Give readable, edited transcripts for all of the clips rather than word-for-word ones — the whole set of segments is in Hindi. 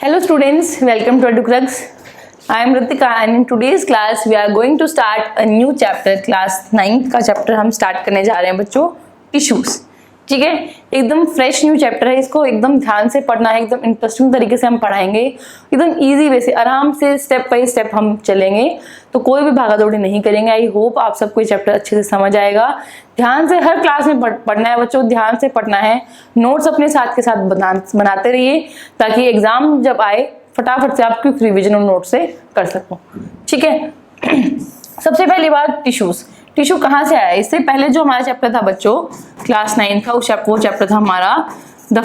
Hello students, welcome to EduCrux. I am Ritika and in today's class we are going to start a new chapter. Class 9th का चैप्टर हम स्टार्ट करने जा रहे हैं बच्चों, टिश्यूज. ठीक है, एकदम फ्रेश न्यू चैप्टर है, इसको एकदम ध्यान से पढ़ना है, एकदम इंटरेस्टिंग तरीके से हम पढ़ाएंगे, एकदम इजी वे से आराम से स्टेप बाय स्टेप हम चलेंगे, तो कोई भी भागा दौड़ी नहीं करेंगे. आई होप आप सबको ये चैप्टर अच्छे से समझ आएगा. ध्यान से हर क्लास में पढ़ना है बच्चों, ध्यान से पढ़ना है. नोट्स अपने साथ के साथ बनाते रहिए ताकि एग्जाम जब आए फटाफट से आप क्विक रिविजन और नोट से कर सको. ठीक है, सबसे पहली बात टिश्यूज. टिश्यू कहाँ से आया? इससे पहले जो हमारा चैप्टर था बच्चों क्लास 9 का, वो चैप्टर था हमारा the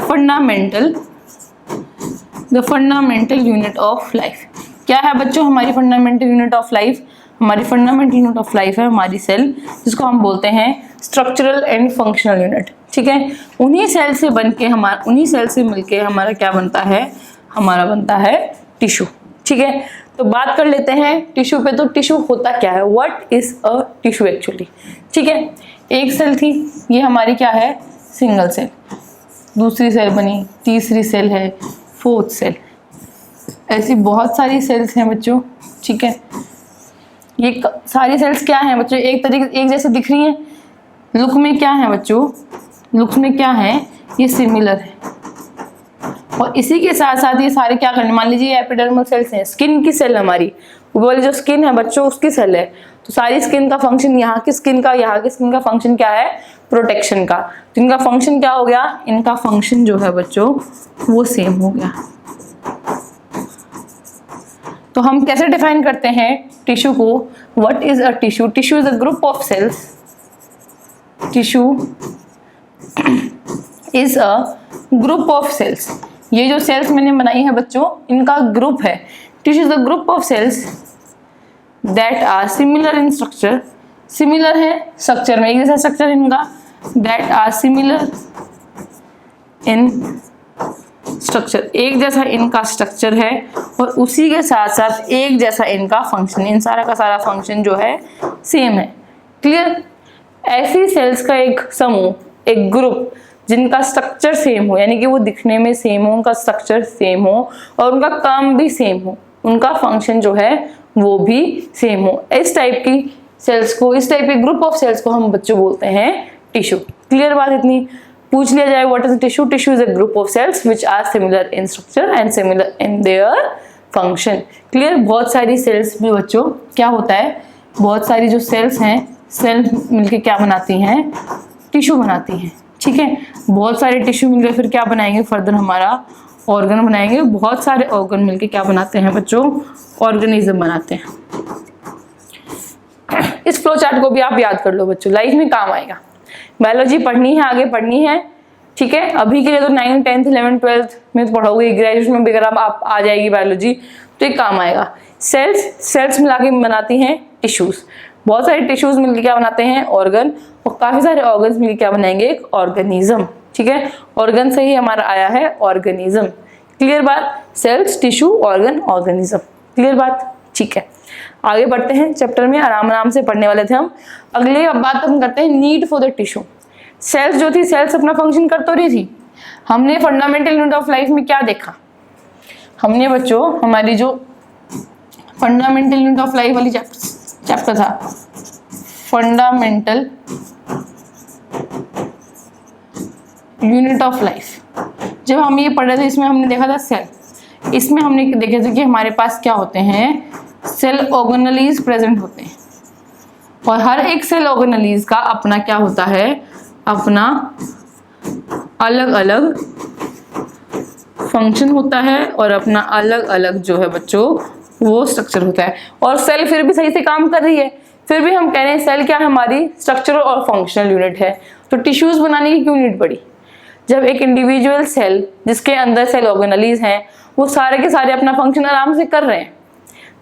fundamental unit of life. क्या है बच्चों हमारी फंडामेंटल यूनिट ऑफ लाइफ? हमारी फंडामेंटल यूनिट ऑफ लाइफ है हमारी सेल, जिसको हम बोलते हैं स्ट्रक्चरल एंड फंक्शनल यूनिट. ठीक है, उन्हीं सेल से मिलके हमारा क्या बनता है? हमारा बनता है टिश्यू. ठीक है, तो बात कर लेते हैं टिश्यू पे. तो टिश्यू होता क्या है? What is a tissue actually? ठीक है, एक सेल थी, ये हमारी क्या है? Single cell. दूसरी सेल बनी, तीसरी सेल है, फोर्थ सेल. ऐसी बहुत सारी सेल्स हैं बच्चों. ठीक है, ये सारी सेल्स क्या हैं बच्चों? एक जैसे दिख रही हैं. लुक में क्या है बच्चों? लुक में क्या है? ये सिमिलर है. और इसी के साथ साथ ये सारे क्या करने, मान लीजिए एपिडर्मल सेल्स हैं, स्किन की सेल हमारी, वो वाली जो स्किन है बच्चों उसकी सेल है. तो सारी स्किन का फंक्शन, यहाँ की स्किन का फंक्शन क्या है? प्रोटेक्शन का. तो इनका फंक्शन क्या हो गया? इनका फंक्शन जो है बच्चों वो सेम हो गया. तो हम कैसे डिफाइन करते हैं टिश्यू को? What is a tissue? Tissue is a group of cells. Tissue is a group of cells. ये जो सेल्स मैंने बनाई है बच्चों इनका ग्रुप है. Tissue is a group of cells that are similar in structure. Similar है स्ट्रक्चर में, एक जैसा स्ट्रक्चर इनका. That are similar in structure, एक जैसा इनका स्ट्रक्चर है और उसी के साथ साथ एक जैसा इनका फंक्शन. इन सारा का सारा फंक्शन जो है सेम है. क्लियर? ऐसी सेल्स का एक समूह, एक ग्रुप जिनका स्ट्रक्चर सेम हो, यानी कि वो दिखने में सेम हो, उनका स्ट्रक्चर सेम हो और उनका काम भी सेम हो, उनका फंक्शन जो है वो भी सेम हो. इस टाइप की सेल्स को, इस टाइप के ग्रुप ऑफ सेल्स को हम बच्चों बोलते हैं टिश्यू. क्लियर बात? इतनी पूछ लिया जाए what is tissue? Tissue is a group of cells which are similar in structure and similar in their function. Clear? बहुत सारी सेल्स में बच्चों क्या होता है, बहुत सारी जो सेल्स हैं, सेल मिलके क्या बनाती हैं? टिश्यू बनाती हैं. ठीक है, बहुत सारे टिश्यू मिलकर फिर क्या बनाएंगे? फर्दर हमारा ऑर्गन बनाएंगे. बहुत सारे ऑर्गन मिलके क्या बनाते हैं बच्चों? ऑर्गेनिज्म बनाते हैं. इस फ्लो चार्ट को भी आप याद कर लो बच्चों, लाइफ में काम आएगा. बायोलॉजी पढ़नी है, आगे पढ़नी है. ठीक है, अभी के लिए तो 9th 10th 11th 12th में तो पढ़ोगे, ग्रेजुएशन में भी अगर आप आ जाएगी बायोलॉजी तो एक काम आएगा. सेल्स मिला के बनाती हैं टिश्यूज. बहुत सारे टिश्यूज मिलकर क्या बनाते हैं? ऑर्गन. और काफी सारे ऑर्गन्स मिलकर क्या बनाएंगे? एक ऑर्गेनिज्म. ठीक है, ऑर्गन से ही हमारा आया है ऑर्गेनिज्म. क्लियर बात? Cells, tissue, organ, organism. Clear बात? ठीक है, आगे बढ़ते हैं चैप्टर में. आराम से पढ़ने वाले थे हम. अगले बात हम करते हैं need for the tissue. Cells जो थी, सेल्स अपना फंक्शन कर तो रही थी. हमने फंडामेंटल यूनिट ऑफ लाइफ में क्या देखा? हमने बच्चों हमारी जो फंडामेंटल यूनिट ऑफ लाइफ वाली चैप्टर था, फंडामेंटल यूनिट ऑफ लाइफ, जब हम ये पढ़ रहे थे इसमें हमने देखा था सेल. इसमें हमने देखे थे कि हमारे पास क्या होते हैं? सेल ऑर्गेनेलीज प्रेजेंट होते हैं और हर एक सेल ऑर्गेनेलीज का अपना क्या होता है? अपना अलग अलग फंक्शन होता है और अपना अलग अलग जो है बच्चों वो स्ट्रक्चर होता है. और सेल फिर भी सही से काम कर रही है, फिर भी हम कह रहे हैं सेल क्या है? हमारी स्ट्रक्चरल और फंक्शनल यूनिट है. तो टिश्यूज बनाने की क्यों नीड पड़ी? जब एक इंडिविजुअल सेल जिसके अंदर सेल ऑर्गेनेलीज हैं वो सारे के सारे अपना फंक्शन आराम से कर रहे हैं,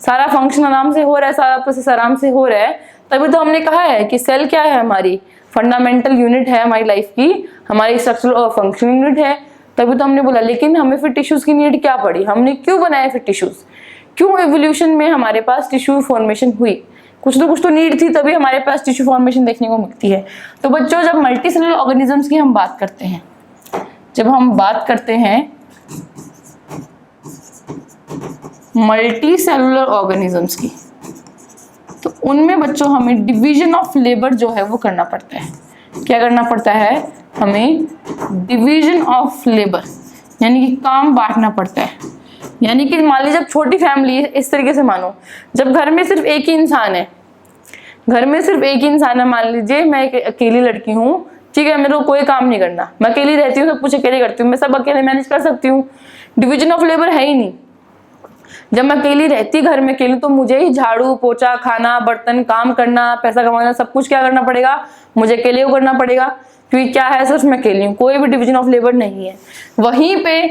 सारा फंक्शन आराम से हो रहा है, सारा प्रोसेस आराम से हो रहा है, तभी तो हमने कहा है कि सेल क्या है? हमारी फंडामेंटल यूनिट है हमारी लाइफ की, हमारी स्ट्रक्चरल और फंक्शनल यूनिट है. तभी तो हमने बोला. लेकिन हमें फिर टिश्यूज की नीड क्या पड़ी? हमने क्यों बनाए फिर टिश्यूज? क्यों एवोल्यूशन में हमारे पास टिश्यू फॉर्मेशन हुई? कुछ तो नीड थी, तभी हमारे पास टिश्यू फॉर्मेशन देखने को मिलती है. तो बच्चों जब मल्टीसेलुलर ऑर्गेनिजम्स की हम बात करते हैं, जब हम बात करते हैं मल्टी सेलुलर ऑर्गेनिजम्स की, तो उनमें बच्चों हमें डिवीजन ऑफ लेबर जो है वो करना पड़ता है। क्या करना पड़ता है? हमें डिवीजन ऑफ लेबर यानी कि काम बांटना पड़ता है। यानी कि मान लीजिए जब छोटी फैमिली है, इस तरीके से मानो, जब घर में सिर्फ एक ही इंसान है, घर में सिर्फ एक ही इंसान है, मान लीजिए मैं एक अकेली लड़की हूँ, ठीक है, मेरे को कोई काम नहीं करना, मैं अकेली रहती हूँ, सब कुछ अकेले करती हूँ, मैं सब अकेले मैनेज कर सकती हूँ, डिवीजन ऑफ लेबर है ही नहीं। जब मैं अकेली रहती घर में अकेली, तो मुझे ही झाड़ू पोछा, खाना, बर्तन, काम करना, पैसा कमाना, सब कुछ क्या करना पड़ेगा? मुझे अकेले को करना पड़ेगा, क्योंकि क्या है, सिर्फ मैं अकेली हूँ, कोई भी डिवीजन ऑफ लेबर नहीं है। वहीं पे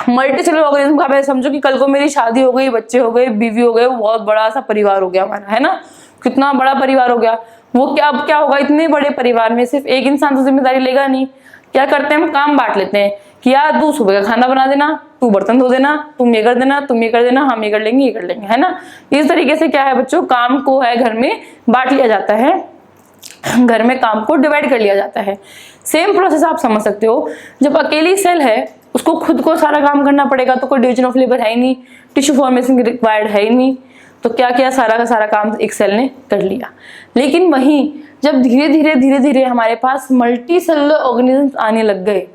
मल्टी सेलुलर ऑर्गेनिज्म का समझो कि कल को मेरी शादी हो गई, बच्चे हो गए, बीवी हो गए, बहुत बड़ा सा परिवार हो गया हमारा, है ना, कितना बड़ा परिवार हो गया। वो क्या, अब क्या होगा, इतने बड़े परिवार में सिर्फ एक इंसान तो जिम्मेदारी लेगा नहीं। क्या करते हैं, हम काम बांट लेते हैं कि यार तू सुबह का खाना बना देना, तू बर्तन धो देना, तुम ये कर देना, तुम ये कर देना, हम ये कर लेंगे, ये कर लेंगे, है ना। इस तरीके से क्या है बच्चों, काम को है घर में बांट लिया जाता है, घर में काम को डिवाइड कर लिया जाता है। सेम प्रोसेस आप समझ सकते हो, जब अकेली सेल है उसको खुद को सारा काम करना पड़ेगा, तो कोई डिवीजन ऑफ लेबर है ही नहीं, टिश्यू फॉर्मेशन रिक्वायर्ड है ही नहीं, तो क्या किया, सारा का सारा काम एक सेल ने कर लिया। लेकिन वहीं जब धीरे धीरे हमारे पास मल्टी सेलुलर ऑर्गेनिजम्स आने लग गए,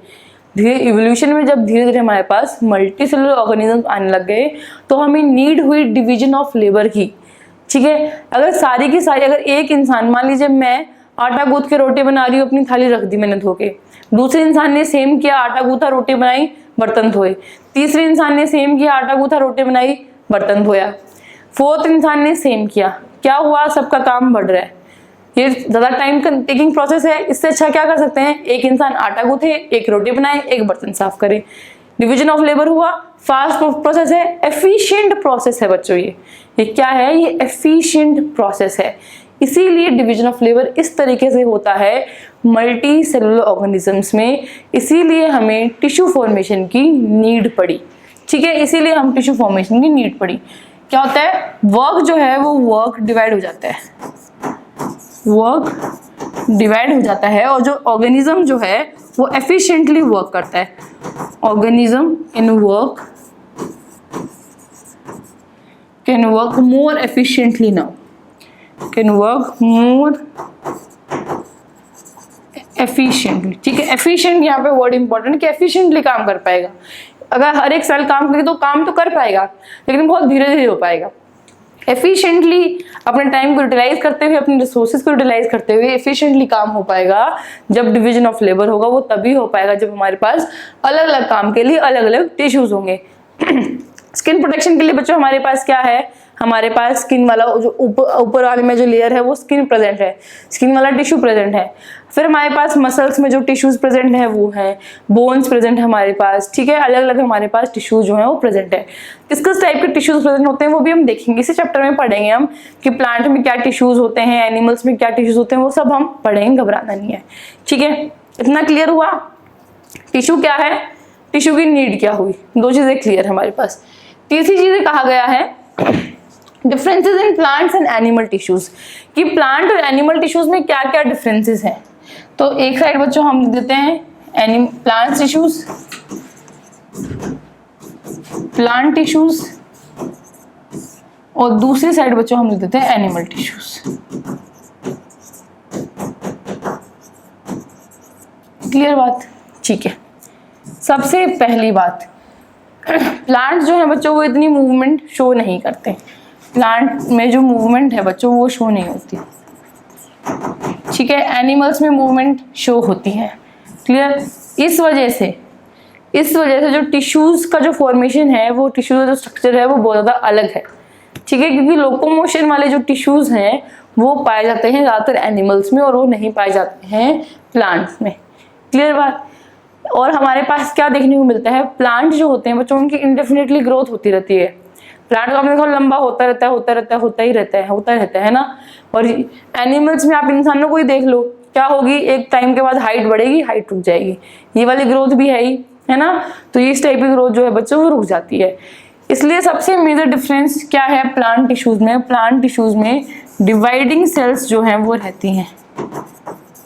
धीरे इवोल्यूशन में जब धीरे धीरे हमारे पास मल्टी सेलुलर ऑर्गेनिजम्स आने लग गए, तो हमें नीड हुई डिवीजन ऑफ लेबर की। ठीक है, अगर सारी की सारी, अगर एक इंसान, मान लीजिए मैं आटा गूंथ के रोटी बना रही हूँ, अपनी थाली रख दी मैंने धो के, दूसरे इंसान ने सेम किया, आटा गूंथा रोटी बनाई, बर्तन धोए, तीसरे इंसान ने सेम किया, आटा गूंथा रोटी बनाई, बर्तन धोया, फोर्थ इंसान ने सेम किया, क्या हुआ, सबका काम बढ़ रहा है। ये ज्यादा टाइम टेकिंग प्रोसेस है, इससे अच्छा क्या कर सकते हैं, एक इंसान आटा गूंथे, एक रोटी बनाए, एक बर्तन साफ करे, डिवीजन ऑफ लेबर हुआ, फास्ट प्रोसेस है, एफिशिएंट प्रोसेस है बच्चों। ये क्या है, ये एफिशिएंट प्रोसेस है। इसीलिए डिवीजन ऑफ लेबर इस तरीके से होता है मल्टी सेलुलर ऑर्गेनिजम्स में, इसीलिए हमें टिश्यू फॉर्मेशन की नीड पड़ी। ठीक है, इसीलिए हम टिश्यू फॉर्मेशन की नीड पड़ी। क्या होता है, वर्क जो है वो वर्क डिवाइड हो जाता है, वर्क डिवाइड हो जाता है, और जो ऑर्गेनिज्म जो है वो एफिशिएंटली वर्क करता है। Organism can work more efficiently now, can work more efficiently. ठीक है, एफिशिएंट यहाँ पे वर्ड इंपॉर्टेंट, कि एफिशिएंटली काम कर पाएगा। अगर हर एक सेल काम करे तो काम तो कर पाएगा, लेकिन बहुत धीरे धीरे हो पाएगा। एफिशिएंटली अपने टाइम को यूटिलाइज करते हुए, अपने रिसोर्सेज को यूटिलाइज करते हुए एफिशिएंटली काम हो पाएगा। जब डिवीजन ऑफ लेबर होगा वो तभी हो पाएगा जब हमारे पास अलग अलग काम के लिए अलग अलग टिश्यूज होंगे। स्किन प्रोटेक्शन के लिए बच्चों हमारे पास क्या है, हमारे पास स्किन वाला जो ऊपर वाले में जो लेयर है वो स्किन प्रेजेंट है, स्किन वाला टिश्यू प्रेजेंट है। फिर हमारे पास मसल्स में जो टिश्यूज प्रेजेंट है वो है, बोन्स प्रेजेंट है हमारे पास। ठीक है, अलग अलग हमारे पास टिश्यूज जो है वो प्रेजेंट है। किस किस टाइप के टिश्यूज प्रेजेंट होते हैं वो भी हम देखेंगे, इसी चैप्टर में पढ़ेंगे हम कि प्लांट में क्या टिश्यूज होते हैं, एनिमल्स में क्या टिश्यूज होते हैं, वो सब हम पढ़ेंगे, घबराना नहीं है। ठीक है, इतना क्लियर हुआ। टिश्यू क्या है, टिश्यू की नीड क्या हुई, दो चीजें क्लियर हमारे पास। तीसरी चीज कहा गया है differences in plants and animal tissues, कि प्लांट और एनिमल टिश्यूज में क्या क्या डिफरेंसेस हैं। तो एक साइड बच्चों हम देते हैं प्लांट टिश्यूज, प्लांट टिश्यूज, और दूसरी साइड बच्चों हम देते हैं एनिमल टिश्यूज। क्लियर बात? ठीक है, सबसे पहली बात, प्लांट जो है बच्चों वो इतनी मूवमेंट शो नहीं करते, प्लांट में जो मूवमेंट है बच्चों वो शो नहीं होती। ठीक है, एनिमल्स में मूवमेंट शो होती है। क्लियर? इस वजह से जो टिश्यूज का जो फॉर्मेशन है, वो टिश्यूज का जो स्ट्रक्चर है वो बहुत ज़्यादा अलग है। ठीक है, क्योंकि लोकोमोशन वाले जो टिश्यूज हैं वो पाए जाते हैं ज़्यादातर एनिमल्स में, और वो नहीं पाए जाते हैं प्लांट्स में। क्लियर बात? और हमारे पास क्या देखने को मिलता है, प्लांट जो होते हैं बच्चों उनकी इंडेफिनिटली ग्रोथ होती रहती है। प्लांट का आपने देखा लंबा होता रहता है ना। और एनिमल्स में आप इंसानों को ही देख लो, क्या होगी, एक टाइम के बाद हाइट बढ़ेगी, हाइट रुक जाएगी, ये वाली ग्रोथ भी है ही, है ना। तो इस टाइप की ग्रोथ जो है बच्चों वो रुक जाती है। इसलिए सबसे मेजर डिफरेंस क्या है प्लांट टिश्यूज में, प्लांट टिश्यूज में डिवाइडिंग सेल्स जो हैं वो रहती हैं,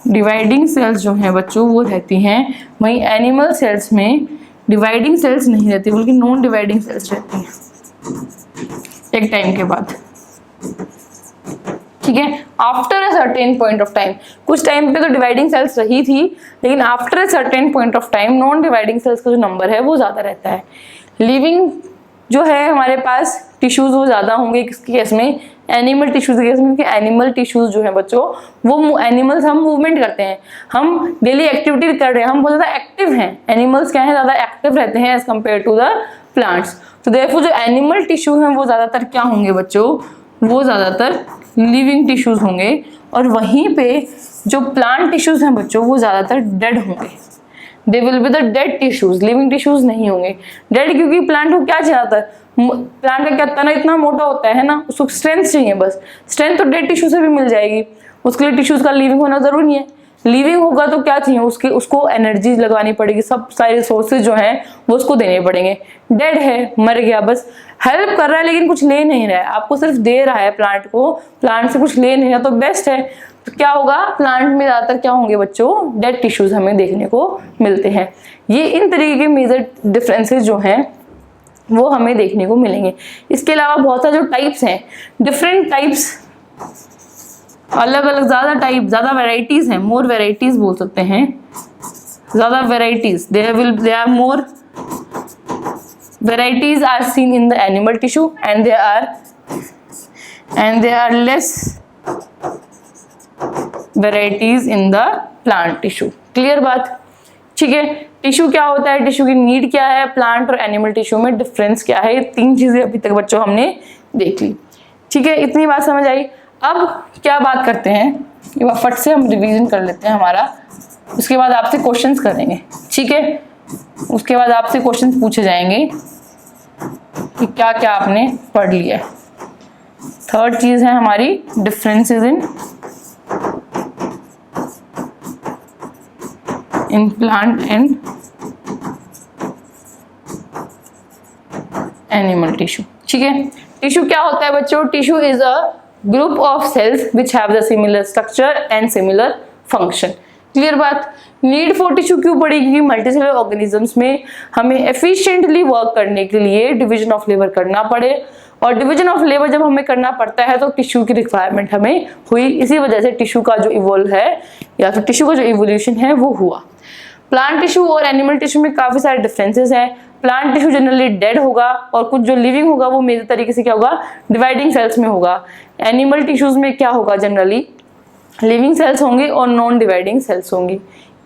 डिवाइडिंग सेल्स जो हैं बच्चों वो रहती हैं। वहीं एनिमल सेल्स में डिवाइडिंग सेल्स नहीं रहती, बल्कि नॉन डिवाइडिंग सेल्स रहती हैं। एक टाइम के बाद, ठीक है। After a certain point of time, कुछ टाइम पे तो डिवाइडिंग सेल्स रही थी, लेकिन after a certain point of time non dividing cells का जो नंबर है वो ज्यादा रहता है। लिविंग जो है हमारे पास टिश्यूज वो ज्यादा होंगे किसके केस में, एनिमल टिश्यूज के केस में, क्योंकि एनिमल टिश्यूज जो है बच्चों वो एनिमल्स, हम मूवमेंट करते हैं, हम डेली एक्टिविटी कर रहे हैं, हम बहुत ज्यादा एक्टिव हैं। एनिमल्स क्या है, ज्यादा एक्टिव रहते हैं as compare to the plants. तो देयरफॉर जो एनिमल टिश्यू हैं वो ज्यादातर क्या होंगे बच्चों, वो ज्यादातर लिविंग टिश्यूज होंगे, और वहीं पे जो प्लांट टिश्यूज हैं बच्चों वो ज्यादातर डेड होंगे। They will be the dead tissues, living tissues नहीं होंगे। डेड क्योंकि प्लांट को क्या चाहिए, प्लांट का क्या तना इतना मोटा होता है ना, उसको स्ट्रेंथ चाहिए बस। स्ट्रेंथ तो डेड टिश्यू से भी मिल जाएगी, उसके लिए टिश्यूज का लिविंग होना जरूरी नहीं है। लिविंग होगा तो क्या चाहिए उसको एनर्जी लगानी पड़ेगी, सब सारे रिसोर्सेज जो हैं वो उसको देने पड़ेंगे। डेड है, मर गया, बस हेल्प कर रहा है लेकिन कुछ ले नहीं रहा है, आपको सिर्फ दे रहा है प्लांट को, प्लांट से कुछ ले नहीं रहा, तो बेस्ट है। तो क्या होगा, प्लांट में ज्यादातर क्या होंगे बच्चों, डेड टिश्यूज हमें देखने को मिलते हैं। ये इन तरीके के मेजर डिफरेंसेस जो हैं वो हमें देखने को मिलेंगे। इसके अलावा बहुत सारे जो टाइप्स हैं, डिफरेंट टाइप्स, अलग अलग ज्यादा वेराइटीज हैं, मोर वेराइटीज बोल सकते हैं, ज्यादा varieties, they are more varieties are seen in the animal tissue and there are less varieties in the plant tissue। Clear बात, ठीक है। टिश्यू क्या होता है, टिश्यू की नीड क्या है, प्लांट और एनिमल टिश्यू में डिफरेंस क्या है, ये तीन चीजें अभी तक बच्चों हमने देख ली, ठीक है। इतनी बात समझ आई। अब क्या बात करते हैं, ये बात फट से हम रिवीजन कर लेते हैं हमारा, उसके बाद आपसे क्वेश्चंस करेंगे, ठीक है। उसके बाद आपसे क्वेश्चंस पूछे जाएंगे कि क्या क्या आपने पढ़ लिया है। थर्ड चीज है हमारी differences in plant and animal tissue, ठीक है। टिश्यू क्या होता है बच्चों, tissue is a group of cells which have the similar structure and similar function. Clear बात। नीड फॉर टिश्यू क्यों पड़ेगी, क्योंकि मल्टीसेलुलर ऑर्गेनिजम्स में हमें एफिशिएंटली वर्क करने के लिए डिवीजन ऑफ लेबर करना पड़े, और डिवीजन ऑफ लेबर जब हमें करना पड़ता है तो टिश्यू की रिक्वायरमेंट हमें हुई, इसी वजह से टिश्यू का जो इवॉल्व है या फिर टिश्यू का जो इवोल्यूशन है वो हुआ। प्लांट टिश्यू और एनिमल टिश्यू में काफी सारे डिफरेंसेस हैं। प्लांट टिश्यू जनरली डेड होगा, और कुछ जो लिविंग होगा वो मेजर तरीके से क्या होगा, डिवाइडिंग सेल्स में होगा। एनिमल टिश्यूज में क्या होगा, जनरली लिविंग सेल्स होंगे और नॉन डिवाइडिंग सेल्स होंगी।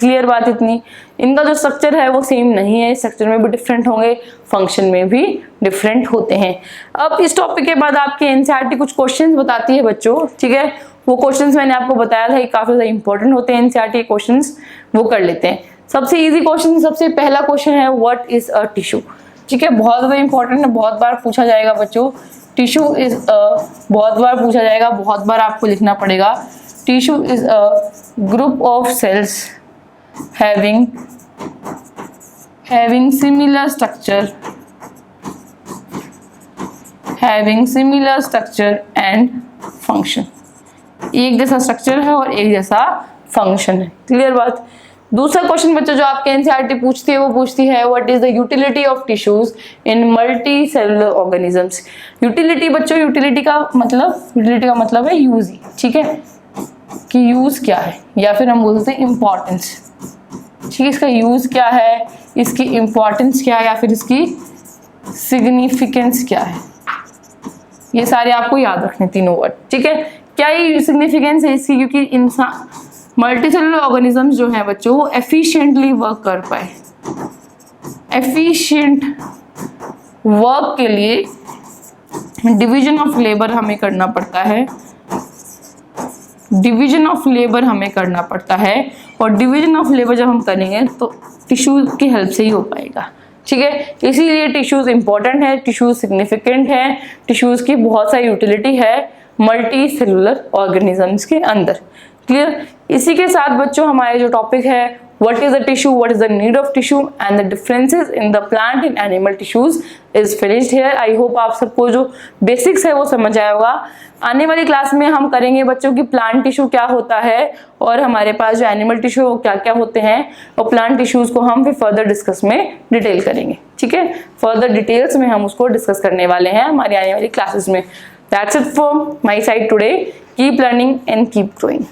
क्लियर बात इतनी। इनका जो स्ट्रक्चर है वो सेम नहीं है, स्ट्रक्चर में भी डिफरेंट होंगे, फंक्शन में भी डिफरेंट होते हैं। अब इस टॉपिक के बाद आपके एनसीईआरटी कुछ क्वेश्चंस बताती है बच्चों, ठीक है। वो क्वेश्चंस मैंने आपको बताया था कि काफी ज्यादा इंपॉर्टेंट होते हैं एनसीईआरटी क्वेश्चंस, वो कर लेते हैं। सबसे इजी क्वेश्चन, सबसे पहला क्वेश्चन है व्हाट इज अ टिश्यू, ठीक है। बहुत ज्यादा इंपॉर्टेंट है, बहुत बार पूछा जाएगा बच्चों। टिश्यू इज बहुत बार पूछा जाएगा, बहुत बार आपको लिखना पड़ेगा। Tissue is a group of cells having similar structure and function। एक जैसा स्ट्रक्चर है और एक जैसा फंक्शन है। क्लियर बात। दूसरा क्वेश्चन बच्चों जो आपके एनसीईआरटी पूछती है वो पूछती है what is the utility of tissues in multi cellular organisms. Utility बच्चों, यूटिलिटी का मतलब है यूज, ठीक है, कि यूज क्या है, या फिर हम बोल सकते हैं इम्पोर्टेंस, ठीक है। इसका यूज क्या है, इसकी इम्पोर्टेंस क्या है, या फिर इसकी सिग्निफिकेंस क्या है, ये सारे आपको याद रखने तीनों वर्ड, ठीक है। क्या ये सिग्निफिकेंस है इसकी, क्योंकि इंसान मल्टीसेलुलर ऑर्गेनिजम्स जो है बच्चों वो एफिशिएंटली वर्क कर पाए। एफिशिएंट वर्क के लिए डिवीजन ऑफ लेबर हमें करना पड़ता है, डिवीजन ऑफ लेबर हमें करना पड़ता है, और डिवीजन ऑफ लेबर जब हम करेंगे तो टिश्यू की हेल्प से ही हो पाएगा, ठीक है। इसीलिए टिश्यूज इंपॉर्टेंट है, टिश्यूज सिग्निफिकेंट है, टिश्यूज की बहुत सारी यूटिलिटी है मल्टी सेलुलर ऑर्गेनिजम्स के अंदर। क्लियर। इसी के साथ बच्चों हमारे जो टॉपिक है what is the tissue, what is the need of tissue and the differences in the plant and animal tissues is finished here. I hope आप सबको जो बेसिक्स है वो समझ आया होगा। आने वाली क्लास में हम करेंगे बच्चों की प्लांट टिश्यू क्या होता है और हमारे पास जो एनिमल टिश्यू वो क्या क्या होते हैं, और प्लांट टिश्यूज को हम फिर फर्दर डिस्कस में डिटेल करेंगे। ठीक है, फर्दर डिटेल्स में हम उसको डिस्कस करने वाले हैं हमारी आने वाली क्लासेस में। That's it from my side today. Keep learning and keep growing.